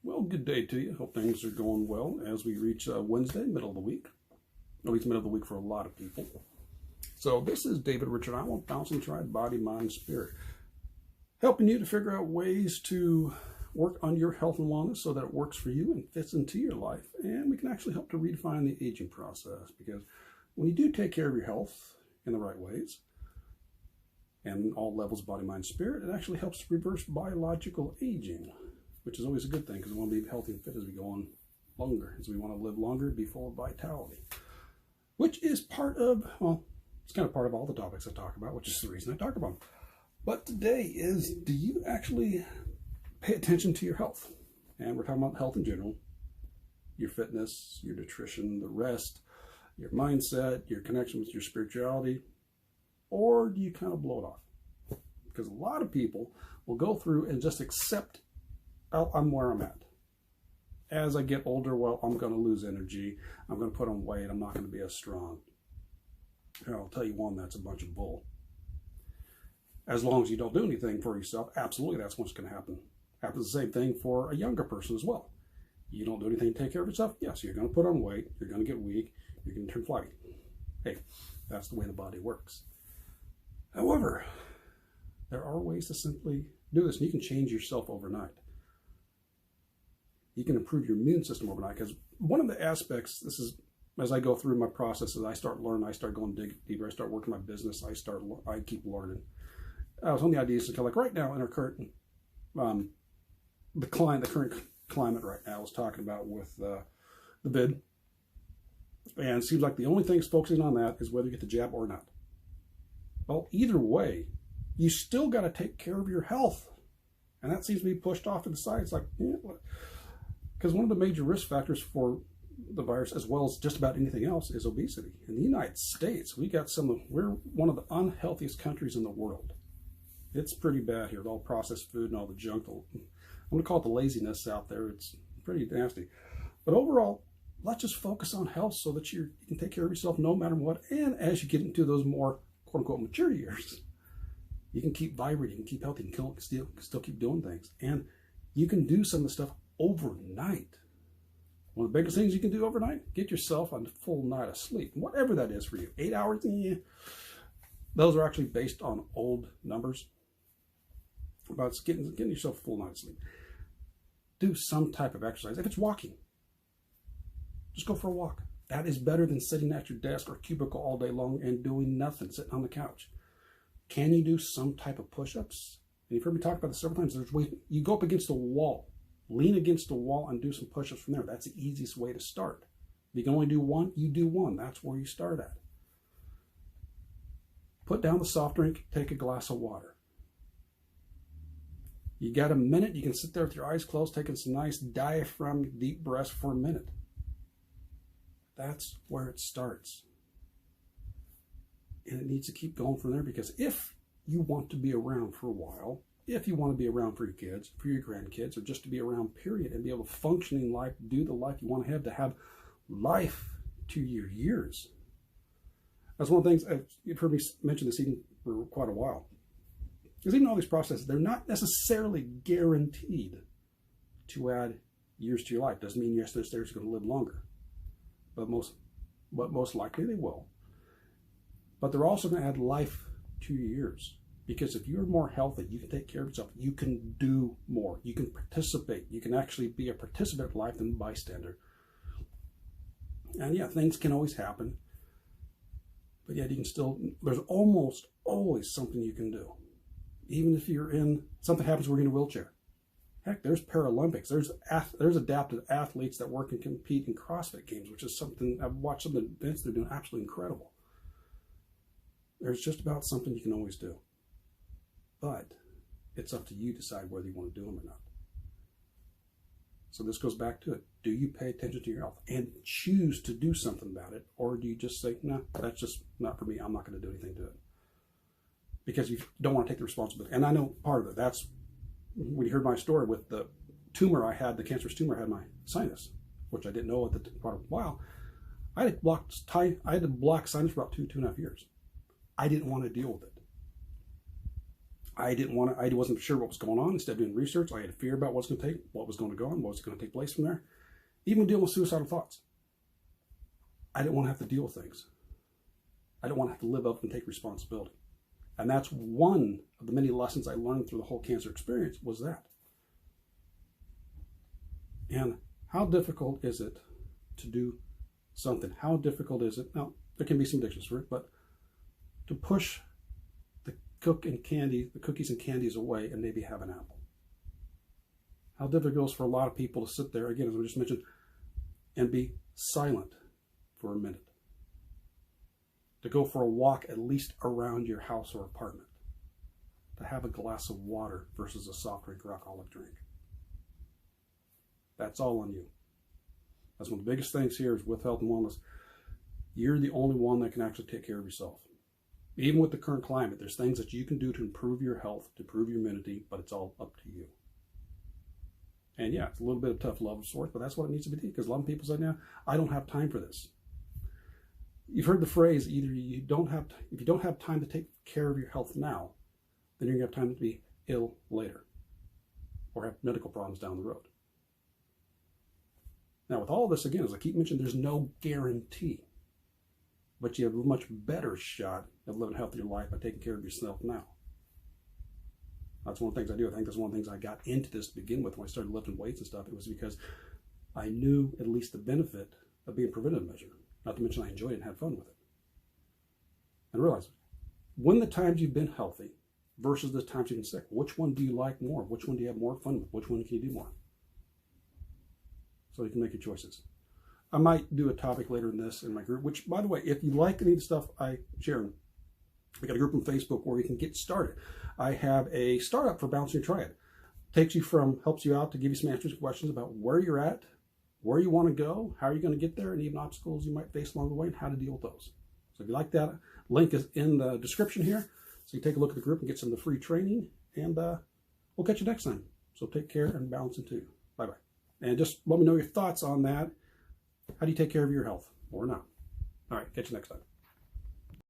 Well, good day to you. Hope things are going well as we reach Wednesday, middle of the week. At least middle of the week for a lot of people. So this is David Richard Island, Balancing Tribe, Body, Mind, Spirit. Helping you to figure out ways to work on your health and wellness so that it works for you and fits into your life. And we can actually help to redefine the aging process, because when you do take care of your health in the right ways, and all levels of body, mind, spirit, it actually helps to reverse biological aging, which is always a good thing because we want to be healthy and fit as we go on longer, as we want to live longer, be full of vitality, which is part of, well, it's kind of part of all the topics I talk about, which is the reason I talk about them. But today is, do you actually pay attention to your health? And we're talking about health in general, your fitness, your nutrition, the rest, your mindset, your connection with your spirituality, or do you kind of blow it off? Because a lot of people will go through and just accept, oh, I'm where I'm at. As I get older, well, I'm going to lose energy. I'm going to put on weight. I'm not going to be as strong. And I'll tell you one, that's a bunch of bull. As long as you don't do anything for yourself, absolutely, that's what's going to happen. Happens the same thing for a younger person as well. You don't do anything to take care of yourself, yes, you're going to put on weight. You're going to get weak. You're going to turn flabby. Hey, that's the way the body works. However, there are ways to simply do this, and you can change yourself overnight. You can improve your immune system overnight, because one of the aspects, this is, as I go through my processes, I start learning, I start going deeper, I start working my business, I keep learning. I was on the ideas to like right now in our current, the current climate right now is talking about with the vid, and it seems like the only thing that's focusing on that is whether you get the jab or not. Well, either way, you still got to take care of your health, and that seems to be pushed off to the side. It's like, because one of the major risk factors for the virus, as well as just about anything else, is obesity. In the United States, we're one of the unhealthiest countries in the world. It's pretty bad here, with all processed food and all the junk. I'm going to call it the laziness out there. It's pretty nasty. But overall, let's just focus on health so that you can take care of yourself no matter what. And as you get into those more quote-unquote mature years, you can keep vibrating, you can keep healthy, you can still keep doing things. And you can do some of the stuff overnight. One of the biggest things you can do overnight, get yourself a full night of sleep. Whatever that is for you. 8 hours, those are actually based on old numbers. About getting yourself a full night of sleep. Do some type of exercise. If it's walking, just go for a walk. That is better than sitting at your desk or cubicle all day long and doing nothing, sitting on the couch. Can you do some type of push-ups? And you've heard me talk about this several times. There's ways you go up against a wall, lean against the wall and do some push-ups from there. That's the easiest way to start. If you can only do one, you do one. That's where you start at. Put down the soft drink, take a glass of water. You got a minute, you can sit there with your eyes closed, taking some nice diaphragm deep breaths for a minute. That's where it starts. And it needs to keep going from there, because if you want to be around for a while, if you want to be around for your kids, for your grandkids, or just to be around, period, and be able to function in life, do the life you want to have life to your years. That's one of the things, you've heard me mention this even for quite a while. Because even all these processes, they're not necessarily guaranteed to add years to your life. Doesn't mean yes, they're going to live longer. But most likely they will. But they're also going to add life to your years. Because if you're more healthy, you can take care of yourself. You can do more. You can participate. You can actually be a participant in life than a bystander. And yeah, things can always happen. But yet you can still, there's almost always something you can do. Even if something happens where you're in a wheelchair. Heck, there's Paralympics. There's adapted athletes that work and compete in CrossFit games, which is something, I've watched some of the events, they're doing absolutely incredible. There's just about something you can always do. But it's up to you to decide whether you want to do them or not. So this goes back to it. Do you pay attention to your health and choose to do something about it? Or do you just say, no, that's just not for me. I'm not going to do anything to it. Because you don't want to take the responsibility. And I know part of it. That's when you heard my story with the tumor I had, the cancerous tumor I had my sinus, which I didn't know at the quite a while. I had to block sinus for about 2.5 years. I didn't want to deal with it. I wasn't sure what was going on. Instead of doing research, I had fear about what was going to go on, what was going to take place from there. Even dealing with suicidal thoughts. I didn't want to have to deal with things. I didn't want to have to live up and take responsibility. And that's one of the many lessons I learned through the whole cancer experience, was that. And how difficult is it to do something? How difficult is it? Now, there can be some addictions for it, but to push the cookies and candies away and maybe have an apple. How difficult it is for a lot of people to sit there, again, as I just mentioned, and be silent for a minute. To go for a walk at least around your house or apartment. To have a glass of water versus a soft drink or alcoholic drink. That's all on you. That's one of the biggest things here is with health and wellness. You're the only one that can actually take care of yourself. Even with the current climate, there's things that you can do to improve your health, to improve your immunity, but it's all up to you. And yeah, it's a little bit of tough love of sorts, but that's what it needs to be, because a lot of people say, now, I don't have time for this. You've heard the phrase, either if you don't have time to take care of your health now, then you're going to have time to be ill later or have medical problems down the road. Now, with all this, again, as I keep mentioning, there's no guarantee, but you have a much better shot of living a healthier life by taking care of yourself now. That's one of the things I do. I think that's one of the things I got into this to begin with when I started lifting weights and stuff. It was because I knew at least the benefit of being a preventative measure. Not to mention I enjoyed it and had fun with it. And realize, when the times you've been healthy versus the times you've been sick, which one do you like more? Which one do you have more fun with? Which one can you do more? So you can make your choices. I might do a topic later in this in my group, which, by the way, if you like any of the stuff I share, we got a group on Facebook where you can get started. I have a startup for Balancing Your Triad. Helps you out to give you some answers to questions about where you're at, where you want to go, how are you going to get there, and even obstacles you might face along the way and how to deal with those. So if you like that, link is in the description here. So you take a look at the group and get some of the free training, and we'll catch you next time. So take care and balance into you. Bye-bye. And just let me know your thoughts on that. How do you take care of your health or not? All right, catch you next time.